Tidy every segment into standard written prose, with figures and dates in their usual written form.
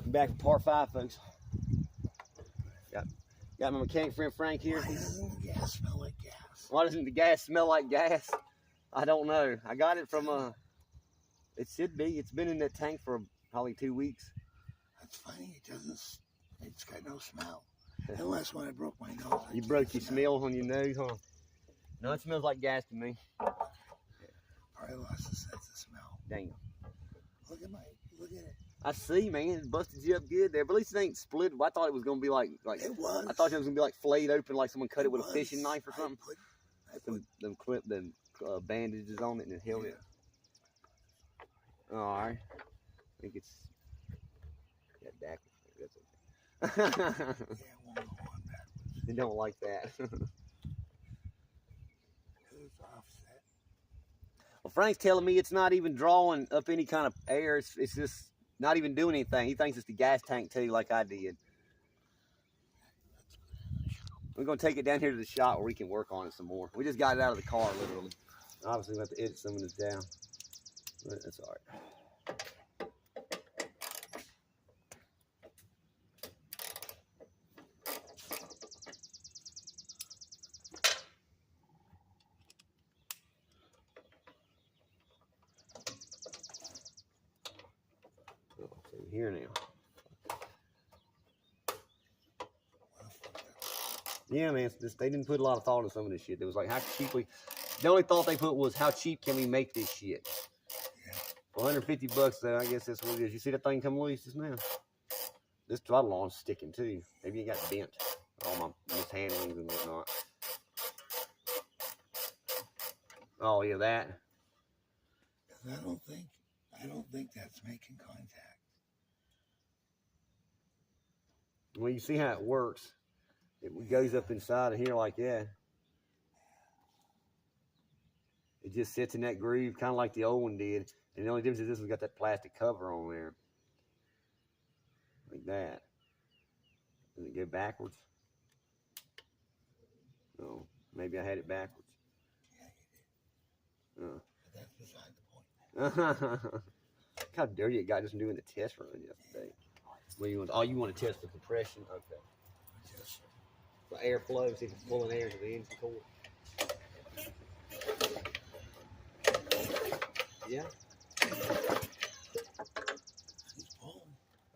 Back in part 5, folks. Got my mechanic friend Frank here. Why doesn't the gas smell like gas? Why doesn't the gas smell like gas? I don't know. I got it from it should be. It's been in that tank for probably 2 weeks. That's funny. It doesn't. It's got no smell. Unless when I broke my nose. You broke your smell on your nose, huh? No, it smells like gas to me. Probably lost the sense of smell. Damn. Look at it. I see, man. It busted you up good there, but at least it ain't split. I thought it was gonna be like it was. I thought it was gonna be like flayed open, like someone cut it with a fishing knife or something. I put Them bandages on it and it held it. All right. I think it's backwards. That's okay. Yeah, it won't go on backwards. They don't like that. It's offset. Well, Frank's telling me it's not even drawing up any kind of air. It's just not even doing anything. He thinks it's the gas tank too, like I did. We're going to take it down here to the shop where we can work on it some more. We just got it out of the car, literally. Obviously, we have to edit some of this down. But that's all right. Here now. Yeah, man. They didn't put a lot of thought into some of this shit. It was like, how cheaply. The only thought they put was, how cheap can we make this shit? Yeah. For 150 bucks, though, I guess that's what it is. You see that thing come loose just now? This throttle arm's sticking too. Maybe it got bent. All my mishandlings and whatnot. Oh yeah, that. I don't think that's making contact. Well, you see how it works. It goes up inside of here like that. It just sits in that groove, kind of like the old one did. And the only difference is this one's got that plastic cover on there. Like that. Does it go backwards? No, maybe I had it backwards. Yeah, you did. But that's beside the point. Look how dirty it got just doing the test run yesterday. What you want? Oh, you want to test the compression? Okay. Yes. The airflow, see if it's pulling air to the engine core. Yeah.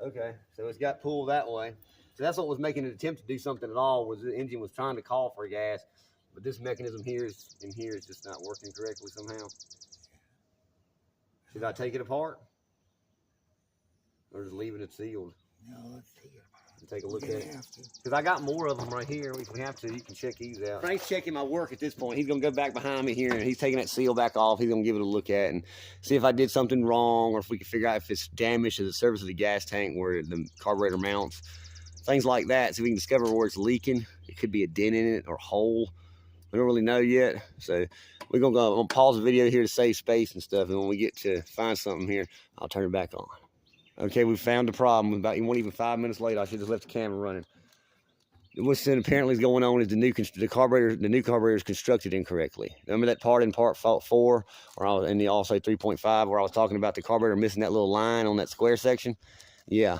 Okay, so it's got pulled that way. So that's what was making an attempt to do something at all, was the engine was trying to call for gas, but this mechanism here is just not working correctly somehow. Should I take it apart? Or just leaving it sealed? No, let's take it apart. Take a look at it. Because I got more of them right here. If we have to, you can check these out. Frank's checking my work at this point. He's going to go back behind me here, and he's taking that seal back off. He's going to give it a look at and see if I did something wrong, or if we can figure out if it's damaged to the surface of the gas tank where the carburetor mounts. Things like that, so we can discover where it's leaking. It could be a dent in it or a hole. We don't really know yet. So we're going to pause the video here to save space and stuff, and when we get to find something here, I'll turn it back on. Okay, we found the problem. About even 5 minutes later, I should have just left the camera running. What's apparently is going on is the new carburetor is constructed incorrectly. Remember that part in part 4, or in the also 3.5, where I was talking about the carburetor missing that little line on that square section? Yeah,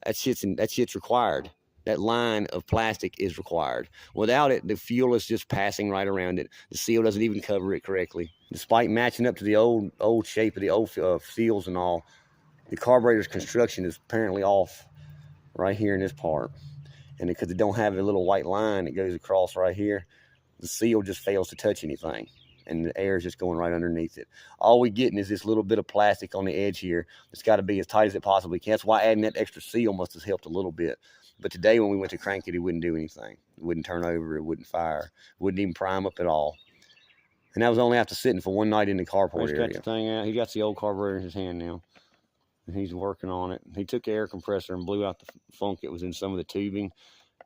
that shit's required. That line of plastic is required. Without it, the fuel is just passing right around it. The seal doesn't even cover it correctly. Despite matching up to the old shape of the old seals and all, the carburetor's construction is apparently off right here in this part. And because it don't have a little white line that goes across right here, the seal just fails to touch anything. And the air is just going right underneath it. All we're getting is this little bit of plastic on the edge here. It's got to be as tight as it possibly can. That's why adding that extra seal must have helped a little bit. But today when we went to crank it, it wouldn't do anything. It wouldn't turn over. It wouldn't fire. It wouldn't even prime up at all. And that was only after sitting for one night in the carport area. He's got the thing out. He got the old carburetor in his hand now. And he's working on it. He took the air compressor and blew out the funk that was in some of the tubing.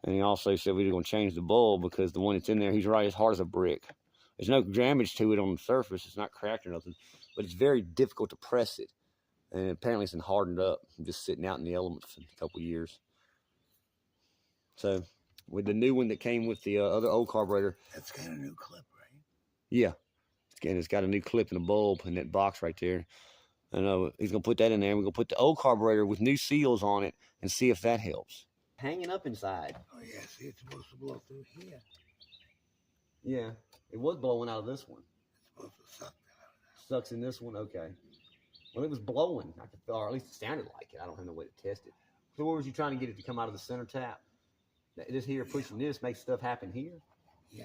And he also said we were going to change the bulb because the one that's in there, he's right as hard as a brick. There's no damage to it on the surface. It's not cracked or nothing. But it's very difficult to press it. And apparently it's been hardened up. Just sitting out in the elements for a couple years. So with the new one that came with the other old carburetor. That's got a new clip, right? Yeah. And it's got a new clip in the bulb in that box right there. I know. He's going to put that in there. And we're going to put the old carburetor with new seals on it and see if that helps. Hanging up inside. Oh, yeah. See, it's supposed to blow through here. Yeah. It was blowing out of this one. It's supposed to suck that out of that. Sucks in this one? Okay. Well, it was blowing. I could, or at least it sounded like it. I don't have no way to test it. So where was you trying to get it to come out of the center tap? This here pushing this makes stuff happen here? Yeah.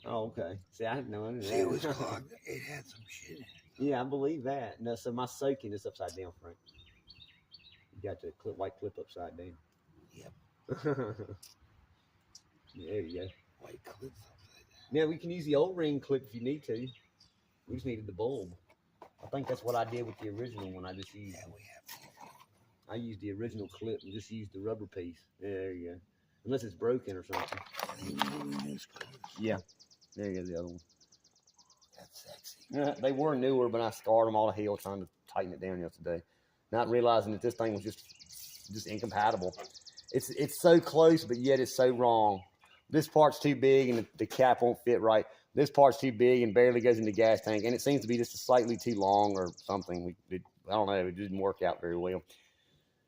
Oh, okay. See, I didn't know any of that. See, it was clogged. It had some shit in it. Yeah, I believe that. No, so my soaking is upside down, Frank. You got the white clip upside down. Yep. There you go. White clips upside down. Yeah, we can use the old ring clip if you need to. We just needed the bulb. I think that's what I did with the original one. I just used. Yeah, we have to. I used the original clip and just used the rubber piece. Yeah, there you go. Unless it's broken or something. Yeah. There you go, the other one. That's sexy. Yeah, they were newer, but I scarred them all to hell trying to tighten it down yesterday. Not realizing that this thing was just incompatible. It's so close, but yet it's so wrong. This part's too big and the cap won't fit right. This part's too big and barely goes in the gas tank, and it seems to be just slightly too long or something. I don't know. It didn't work out very well.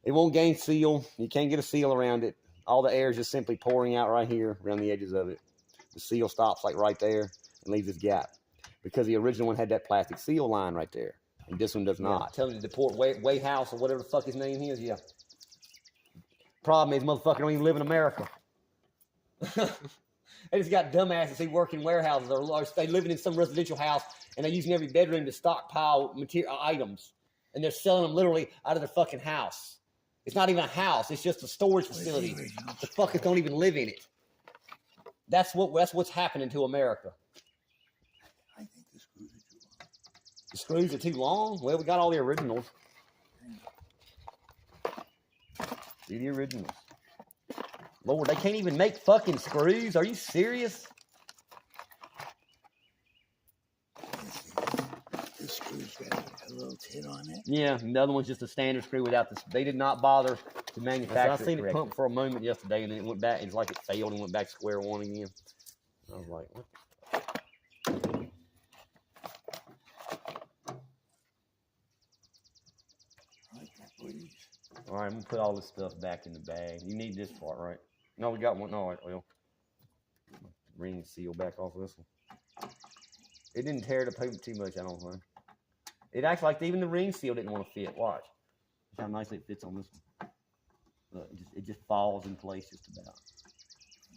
It won't gain seal. You can't get a seal around it. All the air is just simply pouring out right here around the edges of it. The seal stops like right there and leaves this gap because the original one had that plastic seal line right there, and this one does not. Tell me to deport Wayhouse or whatever the fuck his name is. Yeah. Problem is, motherfucker don't even live in America. They just got dumbasses who work in warehouses or they living in some residential house and they're using every bedroom to stockpile material items, and they're selling them literally out of their fucking house. It's not even a house; it's just a storage facility. The fuckers don't even live in it. That's what's happening to America. I think the screws are too long. The screws are too long? Well, we got all the originals. See the originals. Lord, they can't even make fucking screws. Are you serious? This screw's got a little tit on it. Yeah, the other one's just a standard screw without this. They did not bother to manufacture it. I seen it pump for a moment yesterday, and then it went back. It's like it failed and went back to square one again. I was like, what the fuck? All right, I'm going to put all this stuff back in the bag. You need this part, right? No, we got one. No, well, ring seal back off this one. It didn't tear the paper too much, I don't think. It acts like even the ring seal didn't want to fit. Watch. Look how nicely it fits on this one. Look, it just falls in place just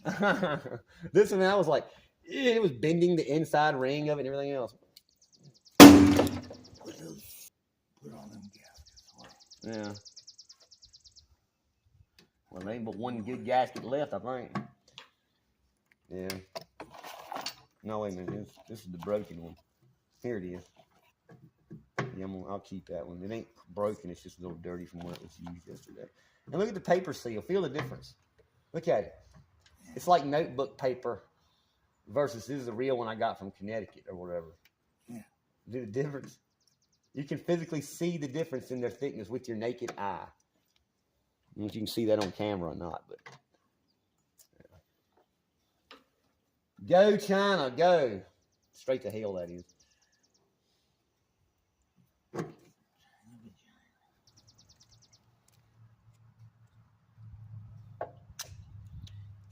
about. This one, I was like, it was bending the inside ring of it and everything else. Put all them gaskets on. Yeah. Well, there ain't but one good gasket left, I think. Yeah. No, wait a minute. This is the broken one. Here it is. Yeah, I'll keep that one. It ain't broken. It's just a little dirty from where it was used yesterday. And look at the paper seal. Feel the difference. Look at it. It's like notebook paper versus this is the real one I got from Connecticut or whatever. Yeah. See the difference? You can physically see the difference in their thickness with your naked eye. I don't know if you can see that on camera or not, but yeah. Go China, go. Straight to hell, that is.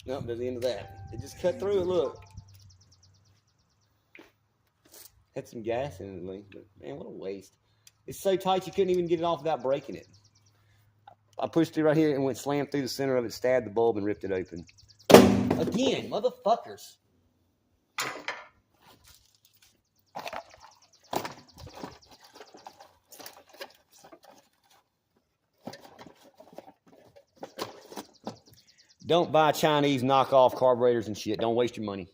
Nope, there's the end of that. It just cut through it, look. Had some gas in it, Lee, but man, what a waste. It's so tight you couldn't even get it off without breaking it. I pushed it right here and went slammed through the center of it, stabbed the bulb, and ripped it open. Again, motherfuckers. Don't buy Chinese knockoff carburetors and shit. Don't waste your money.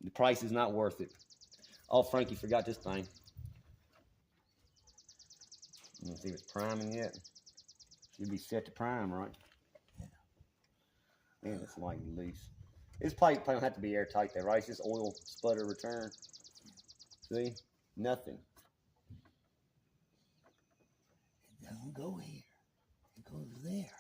The price is not worth it. Oh, Frankie forgot this thing. Let's see if it's priming yet. Should be set to prime, right? Yeah. Man, it's slightly loose. This pipe don't have to be airtight there, right? It's just oil sputter return. See? Nothing. It doesn't go here. It goes there.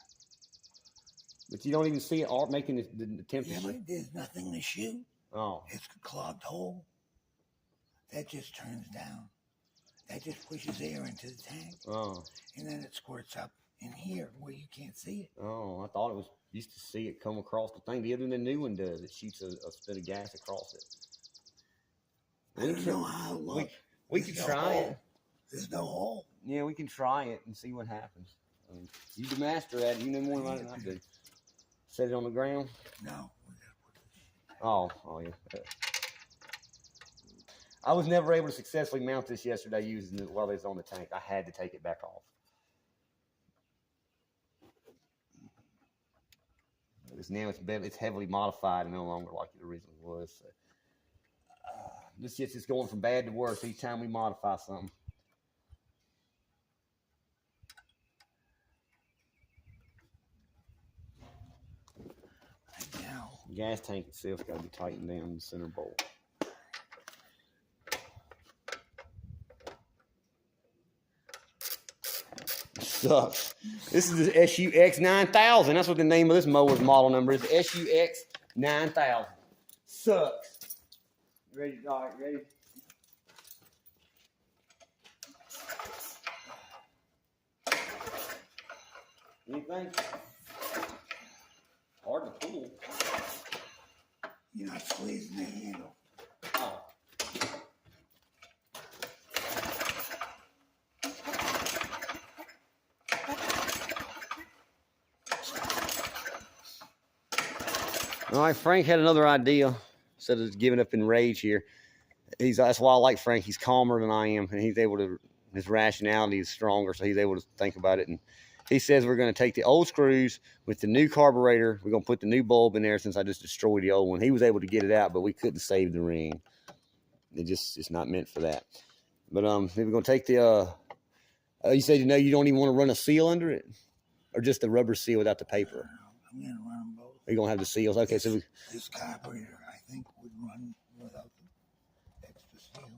But you don't even see it making the temperature. Yeah, but there's nothing to shoot. Oh. It's a clogged hole. That just turns down. That just pushes air into the tank. Oh. And then it squirts up in here where you can't see it. Oh, I thought it was, used to see it come across the thing. The other than the new one does, it shoots a spit of gas across it. I don't know how it looks. We can try it. There's no hole. Yeah, we can try it and see what happens. You're the master at it. You know more about it than I do. Set it on the ground? No. Oh, yeah. I was never able to successfully mount this yesterday using it while it was on the tank. I had to take it back off. Now it's heavily modified and no longer like it originally was. So, this shit's just going from bad to worse each time we modify something. Right now, the gas tank itself got to be tightened down in the center bolt. Sucks. This is the SUX 9000. That's what the name of this mower's model number is. SUX 9000. Sucks. Ready? All right, ready? Anything? Hard to pull. You're not squeezing the handle. Oh. All right, Frank had another idea. Instead of giving up in rage here, that's why I like Frank. He's calmer than I am, and he's able to. His rationality is stronger, so he's able to think about it. And he says we're going to take the old screws with the new carburetor. We're going to put the new bulb in there since I just destroyed the old one. He was able to get it out, but we couldn't save the ring. It's not meant for that. But we're going to take the. You said you don't even want to run a seal under it, or just the rubber seal without the paper. I'm going to run them both. Are you going to have the seals? Okay, so this carburetor, I think, would run without the extra seal.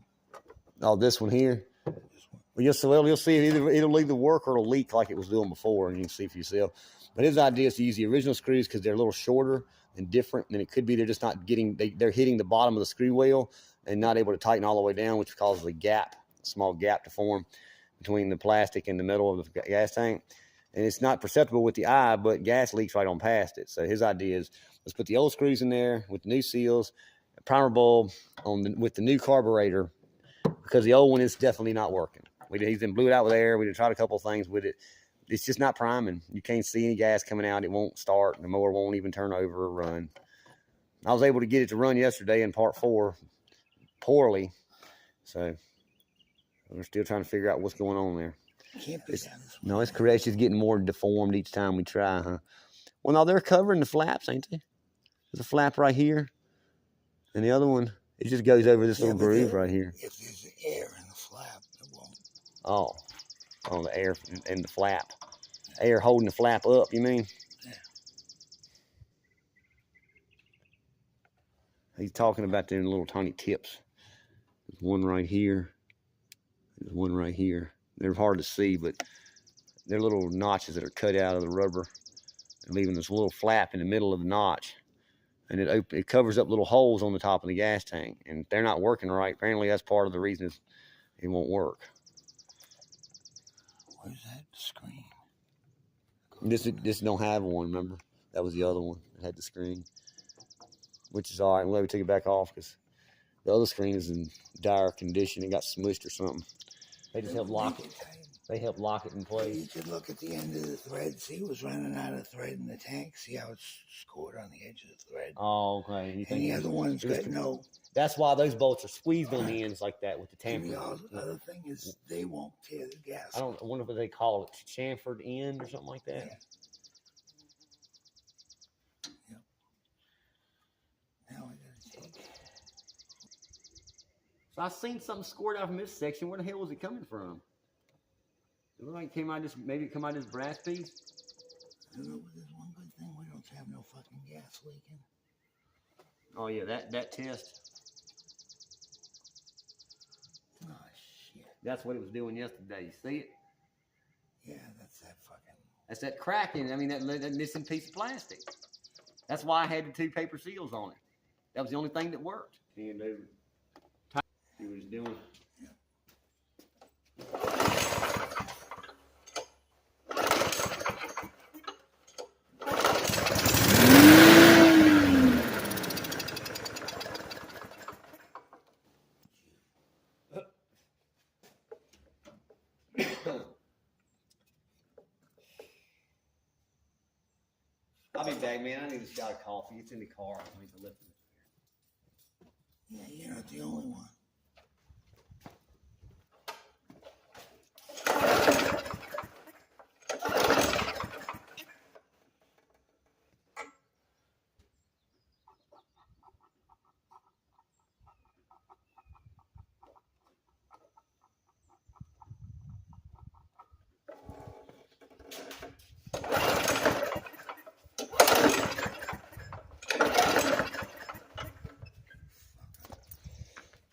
Oh, this one here? This one. Well, you'll see either it'll either work or it'll leak like it was doing before, and you can see for yourself. But his idea is to use the original screws because they're a little shorter and different, and it could be they're just not getting, they're hitting the bottom of the screw wheel and not able to tighten all the way down, which causes a small gap to form between the plastic and the metal of the gas tank. And it's not perceptible with the eye, but gas leaks right on past it. So his idea is let's put the old screws in there with the new seals, a primer bulb with the new carburetor, because the old one is definitely not working. He's been blew it out with air. We tried a couple of things with it. It's just not priming. You can't see any gas coming out. It won't start. The mower won't even turn over or run. I was able to get it to run yesterday in part 4 poorly. So we're still trying to figure out what's going on there. No, it's correct. It's just getting more deformed each time we try, huh? Well, no, they're covering the flaps, ain't they? There's a flap right here. And the other one, it just goes over this little groove right here. If there's air in the flap, it won't. Oh, the air in the flap. Air holding the flap up, you mean? Yeah. He's talking about them little tiny tips. There's one right here. There's one right here. They're hard to see, but they're little notches that are cut out of the rubber and leaving this little flap in the middle of the notch. And it covers up little holes on the top of the gas tank. And they're not working right. Apparently, that's part of the reason it won't work. Where's that screen? This don't have one, remember? That was the other one that had the screen. Which is all right. I'm glad we took it back off because the other screen is in dire condition. It got smushed or something. They just helped lock it. They helped lock it in place. You could look at the end of the thread. See, it was running out of thread in the tank. See how it's scored on the edge of the thread. Oh, okay. And the other one's got no. That's why those bolts are squeezed on the ends like that with the tamper. And the other thing is they won't tear the gas. I wonder what they call it, chamfered end or something like that. Yeah. Yep. Now I gotta take. So I seen something scored out from this section. Where the hell was it coming from? It looked like it came out maybe it come out of this brass piece. I don't know, but there's one good thing. We don't have no fucking gas leaking. Oh yeah, that test. Oh shit. That's what it was doing yesterday. You see it? Yeah, that's that fucking. That's that cracking. I mean, that missing piece of plastic. That's why I had the 2 paper seals on it. That was the only thing that worked. And see what it's doing. bag, man. I need a shot of coffee. It's in the car. I need to lift it. Yeah, you're not the only one.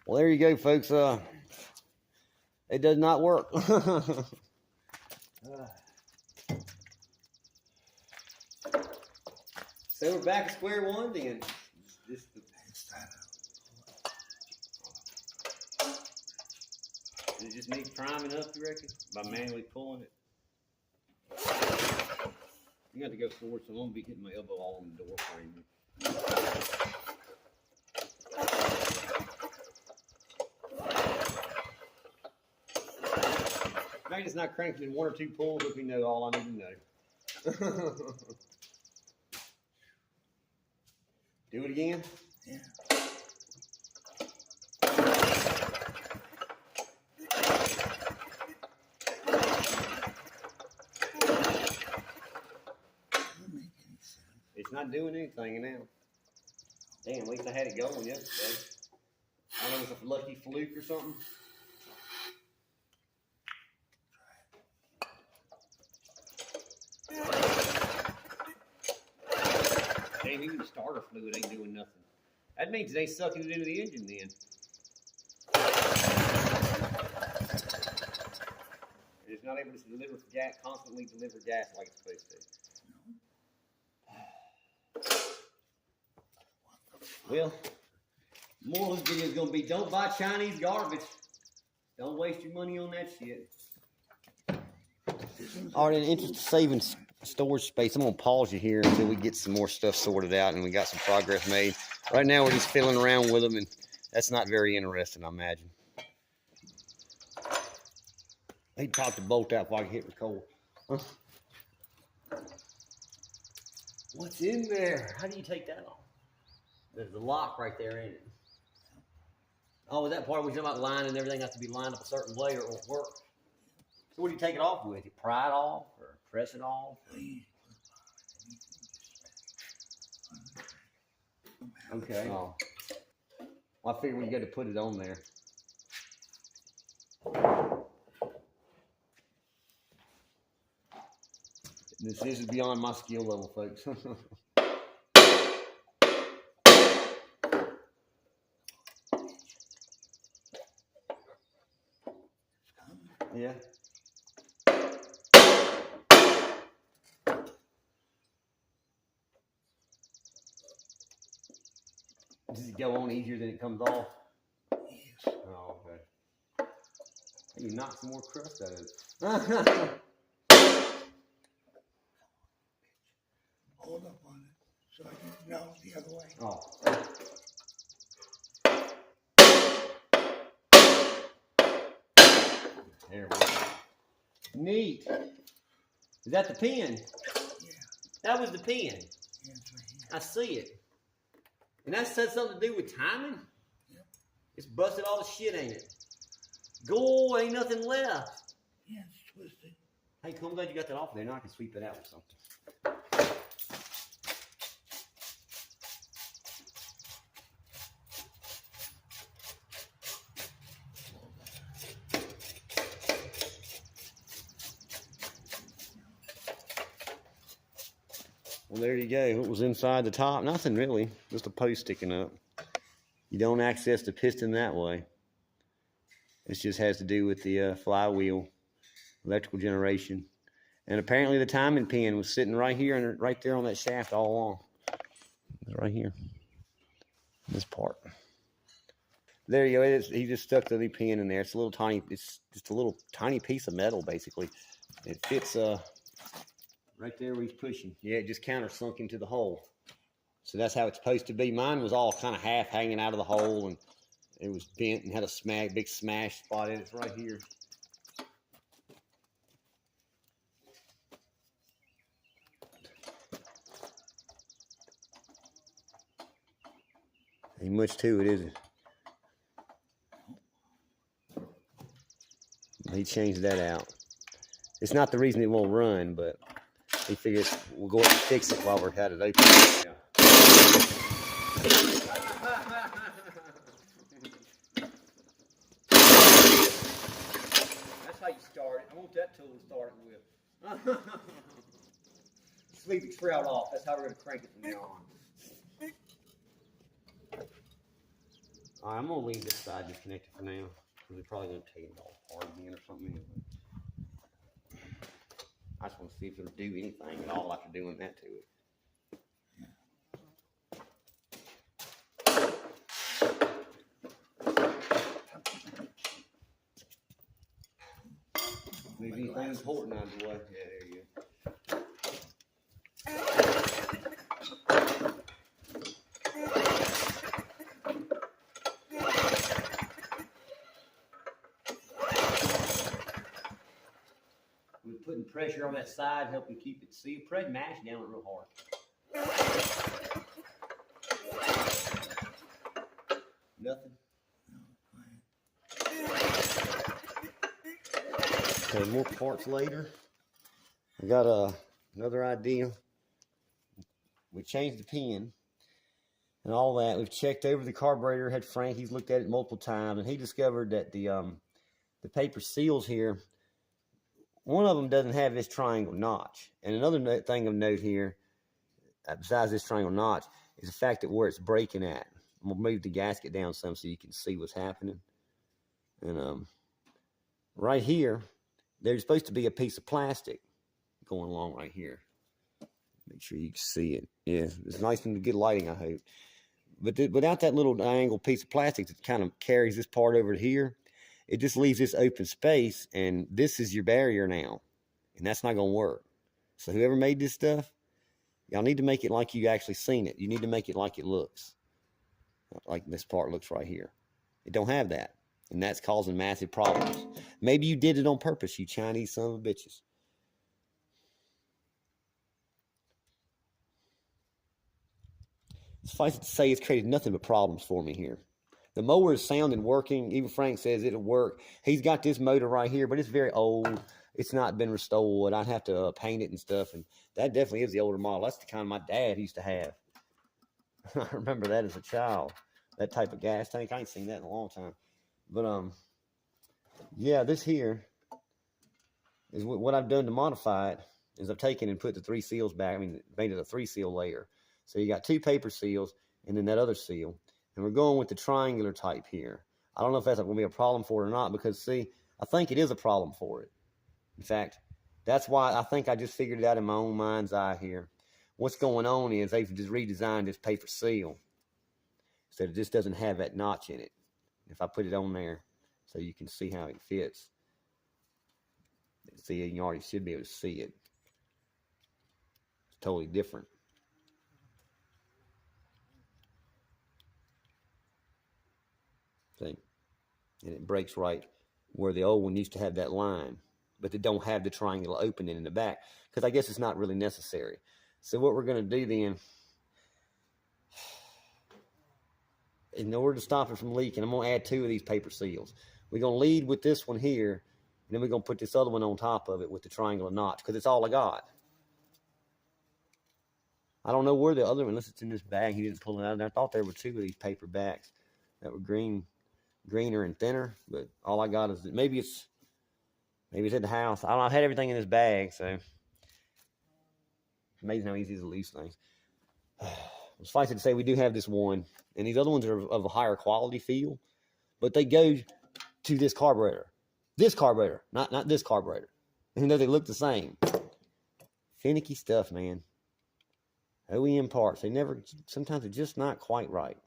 Well, there you go, folks. It does not work. So we're back at square one then. Does it just need priming up, you reckon? By manually pulling it? You got to go forward, so I'm going to be hitting my elbow all on the door frame. Maybe it's not cranked in one or two pulls if we know all I need to know. Do it again? Yeah. Doesn't make any sense. It's not doing anything now. Damn, at least I had it going yesterday. I don't know if it's a lucky fluke or something. Damn, even the starter fluid ain't doing nothing. That means it ain't sucking it into the engine then. It's not able to deliver gas, constantly deliver gas like it's supposed to. Well, more of this video is going to be don't buy Chinese garbage. Don't waste your money on that shit. All right, in the interest of saving storage space, I'm going to pause you here until we get some more stuff sorted out and we got some progress made. Right now, we're just fiddling around with them, and that's not very interesting, I imagine. He popped the bolt out before I could hit record. Huh? What's in there? How do you take that off? There's the lock right there, ain't it? Oh, is that part where you're talking about lining and everything has to be lined up a certain way or it won't work? So what do you take it off with? You pry it off or press it off? Okay. Oh. Well, I figured we got to put it on there. This is beyond my skill level, folks. Yeah. Does it go on easier than it comes off? Yes. Oh, okay. You knock some more crust out of it. Hold up on it so I can, no, the other way. Oh. There we go. Neat. Is that the pin? Yeah. That was the pin. Yeah, it's right here. I see it. And that said something to do with timing? Yep. It's busted all the shit, ain't it? Go, ain't nothing left. Yeah, it's twisted. Hey, cool, I'm glad you got that off there. Now I can sweep it out with something. Well, there you go. What was inside the top? Nothing really. Just a post sticking up. You don't access the piston that way. It just has to do with the flywheel, electrical generation. And apparently the timing pin was sitting right here and right there on that shaft all along. It's right here. This part. There you go. He just stuck the pin in there. It's a little tiny. It's just a little tiny piece of metal, basically. It fits right there where he's pushing. Yeah, it just countersunk into the hole. So that's how it's supposed to be. Mine was all kind of half hanging out of the hole, and it was bent and had a big smash spot in it. It's right here. Ain't much to it, is it? He changed that out. It's not the reason it won't run, but he figured we'll go ahead and fix it while we're at it open. Yeah. That's how you start it. I want that tool to start it with. Sleep the shroud off. That's how we're going to crank it from now on. All right, I'm going to leave this side disconnected for now. We're probably going to take it all apart again or something. I just want to see if it'll do anything at all after doing that to it. Leave anything important out of the way. Yeah, there you go. We're putting pressure on that side, helping keep it sealed. Probably mash down it real hard. Nothing. Okay, more parts later. I got another idea. We changed the pin and all that. We've checked over the carburetor. Had Frank, he's looked at it multiple times, and he discovered that the paper seals here, one of them doesn't have this triangle notch. And another thing of note here, besides this triangle notch, is the fact that where it's breaking at. I'm gonna move the gasket down some so you can see what's happening. And right here, there's supposed to be a piece of plastic going along right here. Make sure you can see it. Yeah, it's nice and good lighting, I hope. But without that little angled piece of plastic that kind of carries this part over to here, it just leaves this open space, and this is your barrier now. And that's not going to work. So whoever made this stuff, y'all need to make it like you actually seen it. You need to make it like it looks. Like this part looks right here. It don't have that. And that's causing massive problems. Maybe you did it on purpose, you Chinese son of a bitches. Suffice it to say, it's created nothing but problems for me here. The mower is sound and working. Even Frank says it'll work. He's got this motor right here, but it's very old. It's not been restored. I'd have to paint it and stuff. And that definitely is the older model. That's the kind my dad used to have. I remember that as a child. That type of gas tank. I ain't seen that in a long time. But, yeah, this here is what I've done to modify it is I've taken and put the 3 seals back. I mean, made it a 3 seal layer. So you got 2 paper seals and then that other seal. And we're going with the triangular type here. I don't know if that's going to be a problem for it or not because, see, I think it is a problem for it. In fact, that's why I think I just figured it out in my own mind's eye here. What's going on is they've just redesigned this paper seal so it just doesn't have that notch in it. If I put it on there so you can see how it fits. See, you already should be able to see it. It's totally different. See? And it breaks right where the old one used to have that line. But they don't have the triangular opening in the back. Because I guess it's not really necessary. So what we're going to do then, in order to stop it from leaking, I'm going to add 2 of these paper seals. We're going to lead with this one here. And then we're going to put this other one on top of it with the triangular notch. Because it's all I got. I don't know where the other one, unless it's in this bag. He didn't pull it out of there. I thought there were 2 of these paper bags that were greener and thinner. But all I got is, maybe it's at the house. I don't know. I had everything in this bag, so amazing how easy it is to lose things. Suffice it to say, we do have this one, and these other ones are of a higher quality feel, but they go to this carburetor. This carburetor, not this carburetor. Even though they look the same. Finicky stuff, man. OEM parts, sometimes they're just not quite right.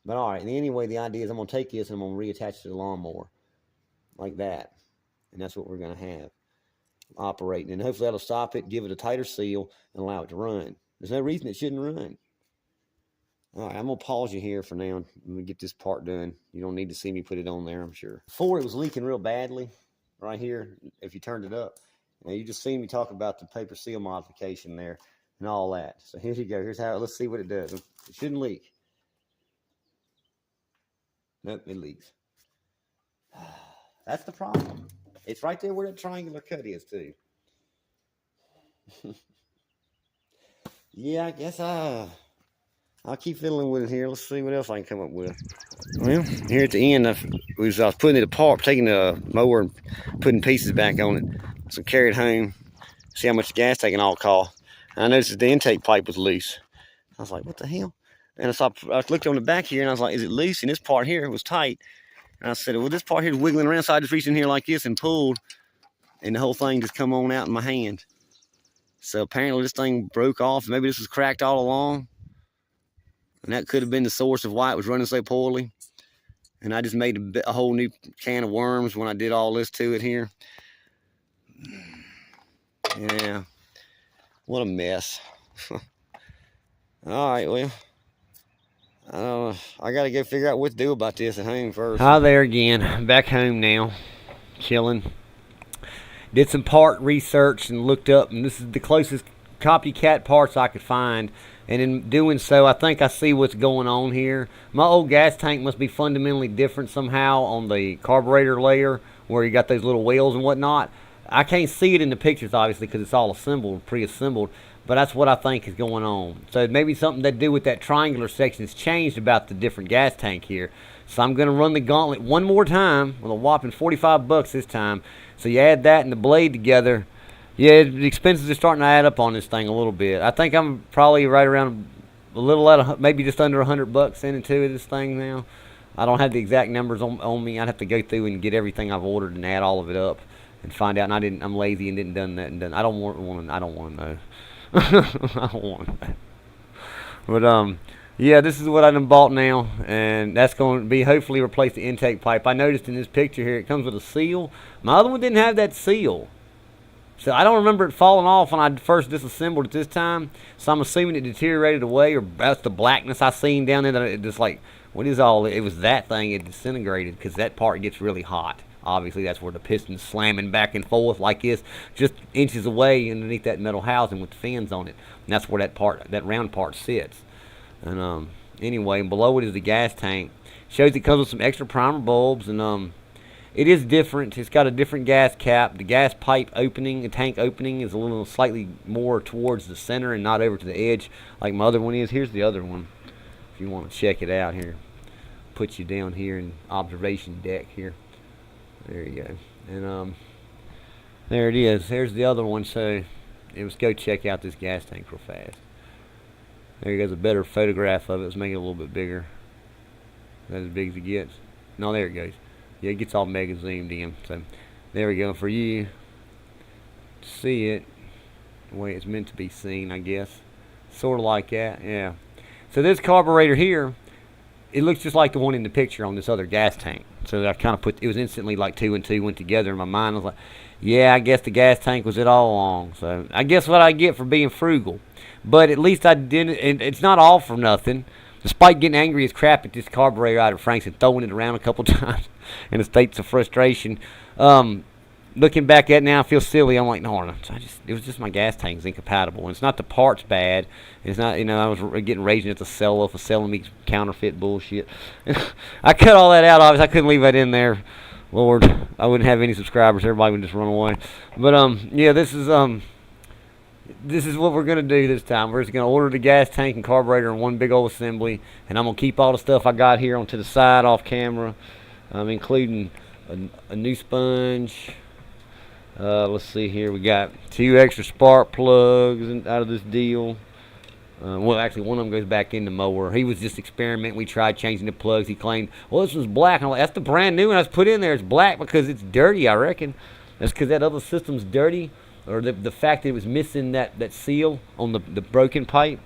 But all right, and anyway, the idea is I'm going to take this and I'm going to reattach it to the lawnmower. Like that. And that's what we're going to have operating. And hopefully that'll stop it, give it a tighter seal, and allow it to run. There's no reason it shouldn't run. All right, I'm going to pause you here for now. Let me get this part done. You don't need to see me put it on there, I'm sure. Before it was leaking real badly right here, if you turned it up. Now, you just seen me talk about the paper seal modification there and all that. So here you go. Here's how, let's see what it does. It shouldn't leak. Nope, it leaks. That's the problem. It's right there where that triangular cut is too. Yeah, I guess I'll keep fiddling with it here. Let's see what else I can come up with. Well, here at the end, I was putting it apart, taking the mower and putting pieces back on it. So carry it home, see how much the gas tank and all cost. And I noticed that the intake pipe was loose. I was like, what the hell? And I looked on the back here and I was like, is it loose? And this part here was tight. And I said, well, this part here is wiggling around. So I just reached in here like this and pulled, and the whole thing just come on out in my hand. So apparently this thing broke off. Maybe this was cracked all along. And that could have been the source of why it was running so poorly. And I just made a whole new can of worms when I did all this to it here. Yeah. What a mess. All right, well. I got to go figure out what to do about this at home first. Hi there again. Back home now. Chilling. Did some part research and looked up, and this is the closest copycat parts I could find. And in doing so, I think I see what's going on here. My old gas tank must be fundamentally different somehow on the carburetor layer, where you got those little wheels and whatnot. I can't see it in the pictures, obviously, because it's all assembled, pre-assembled. But that's what I think is going on. So maybe something to do with that triangular section has changed about the different gas tank here. So I'm going to run the gauntlet one more time with a whopping $45 this time. So you add that and the blade together. Yeah, the expenses are starting to add up on this thing a little bit. I think I'm probably right around a little out of, maybe just under $100 into this thing now. I don't have the exact numbers on me. I'd have to go through and get everything I've ordered and add all of it up and find out. And I'm lazy and didn't done that and done. I don't want to know. I don't want that. But yeah, this is what I done bought now, and that's going to be hopefully replace the intake pipe. I noticed in this picture here it comes with a seal. My other one didn't have that seal, so I don't remember it falling off when I first disassembled it this time. So I'm assuming it deteriorated away, or that's the blackness I seen down there. That it just like, what is all? It was that thing. It disintegrated because that part gets really hot. Obviously, that's where the piston's slamming back and forth like this, just inches away underneath that metal housing with the fins on it. And that's where that round part sits. And anyway, below it is the gas tank. Shows it comes with some extra primer bulbs, and it is different. It's got a different gas cap. The gas pipe opening, the tank opening, is a little slightly more towards the center and not over to the edge like my other one is. Here's the other one, if you want to check it out here. Put you down here in observation deck here. There you go. And there it is. There's the other one. So let's go check out this gas tank real fast. There goes a better photograph of it. Let's make it a little bit bigger. Is that as big as it gets? No, there it goes. Yeah, it gets all mega zoomed in. So there we go. For you to see it the way it's meant to be seen, I guess. Sort of like that. Yeah. So this carburetor here, it looks just like the one in the picture on this other gas tank. So I kind of it was instantly like 2 and 2 went together in my mind. I was like, yeah, I guess the gas tank was it all along. So I guess what I get for being frugal. But at least I didn't, and it's not all for nothing. Despite getting angry as crap at this carburetor out of Frank's and throwing it around a couple times in a state of frustration, looking back at it now, I feel silly. I'm like, no, it was just my gas tank's incompatible. And it's not the parts bad. It's not, I was getting raging at the seller for selling me counterfeit bullshit. I cut all that out, obviously. I couldn't leave that in there. Lord, I wouldn't have any subscribers. Everybody would just run away. But, yeah, this is what we're going to do this time. We're just going to order the gas tank and carburetor in one big old assembly. And I'm going to keep all the stuff I got here onto the side off camera, including a new sponge. Let's see here. We got 2 extra spark plugs out of this deal. Well, actually, one of them goes back in the mower. He was just experimenting. We tried changing the plugs. He claimed, well, this one's black. And I'm like, that's the brand new one I was put in there. It's black because it's dirty, I reckon. That's because that other system's dirty. Or the fact that it was missing that seal on the broken pipe.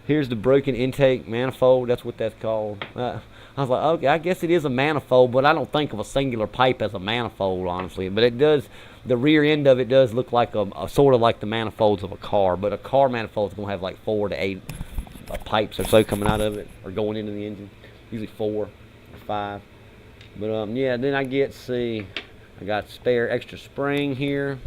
Here's the broken intake manifold. That's what that's called. I was like, okay, I guess it is a manifold, but I don't think of a singular pipe as a manifold, honestly. But it does, the rear end of it does look like a sort of like the manifolds of a car. But a car manifold is going to have like 4 to 8 pipes or so coming out of it or going into the engine. Usually 4 or 5. But yeah, then I got spare extra spring here.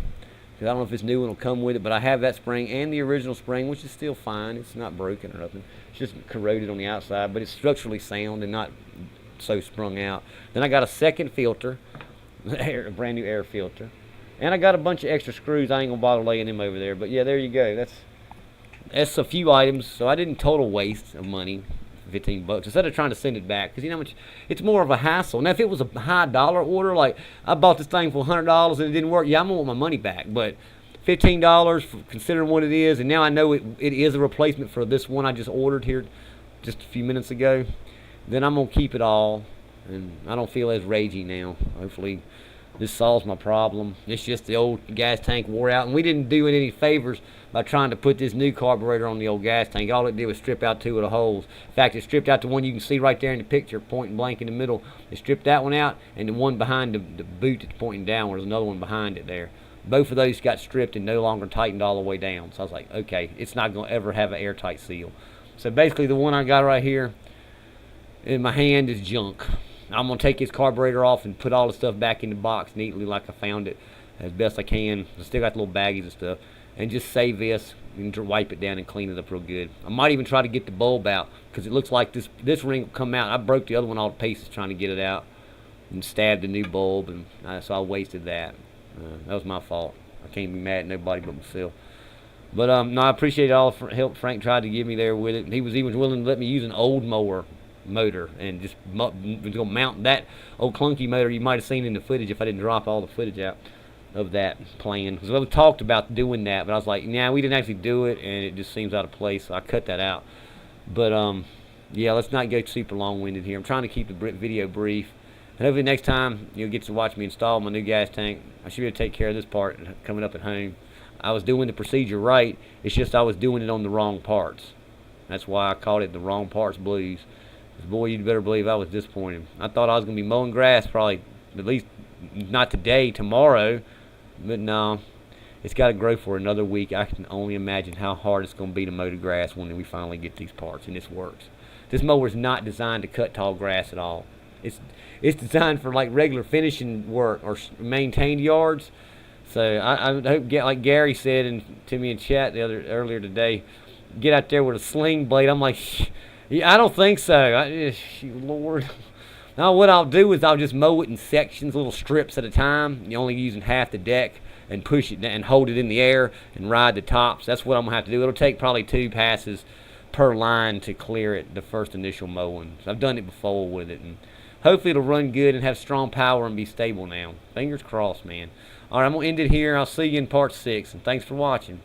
I don't know if this new one will come with it, but I have that spring and the original spring, which is still fine. It's not broken or nothing. It's just corroded on the outside, but it's structurally sound and not so sprung out. Then I got a second filter, a brand new air filter. And I got a bunch of extra screws. I ain't gonna bother laying them over there. But yeah, there you go. That's a few items. So I didn't total waste of money, $15, instead of trying to send it back. Because you know how much, it's more of a hassle. Now if it was a high dollar order, like I bought this thing for $100 and it didn't work, yeah, I'm gonna want my money back. But $15 for considering what it is, and now I know it is a replacement for this one I just ordered here just a few minutes ago, then I'm gonna keep it all, and I don't feel as ragey now. Hopefully this solves my problem. It's just the old gas tank wore out, and we didn't do it any favors by trying to put this new carburetor on the old gas tank. All it did was strip out 2 of the holes. In fact, it stripped out the one you can see right there in the picture, pointing blank in the middle. It stripped that one out, and the one behind the boot that's pointing downward, there's another one behind it there. Both of those got stripped and no longer tightened all the way down. So I was like, okay, it's not going to ever have an airtight seal. So basically the one I got right here in my hand is junk. I'm going to take this carburetor off and put all the stuff back in the box neatly like I found it as best I can. I still got the little baggies and stuff. And just save this and wipe it down and clean it up real good. I might even try to get the bulb out because it looks like this ring will come out. I broke the other one all to pieces trying to get it out and stabbed the new bulb, and so I wasted that. That was my fault. I can't be mad at nobody but myself. But no, I appreciate all the help Frank tried to give me there with it. He was even willing to let me use an old mower motor and just go mount that old clunky motor you might have seen in the footage if I didn't drop all the footage out of that plan. Because we talked about doing that, but I was like, nah, we didn't actually do it, and it just seems out of place, so I cut that out. But yeah, let's not go super long-winded here. I'm trying to keep the video brief. And hopefully next time you'll get to watch me install my new gas tank. I should be able to take care of this part coming up at home. I was doing the procedure right. It's just I was doing it on the wrong parts. That's why I called it the wrong parts blues. Because boy, you'd better believe I was disappointed. I thought I was going to be mowing grass probably, at least not today, tomorrow. But no, it's got to grow for another week. I can only imagine how hard it's going to be to mow the grass when we finally get these parts and this works. This mower is not designed to cut tall grass at all. It's designed for like regular finishing work or maintained yards. So I hope, like Gary said to me in chat earlier today, get out there with a sling blade. I'm like, yeah, I don't think so. Lord. Now what I'll do is I'll just mow it in sections, little strips at a time. You're only using half the deck and push it down and hold it in the air and ride the tops. That's what I'm gonna have to do. It'll take probably 2 passes per line to clear it, the first initial mowing. So I've done it before with it, and hopefully it'll run good and have strong power and be stable now. Fingers crossed, man. All right, I'm going to end it here. I'll see you in part 6, and thanks for watching.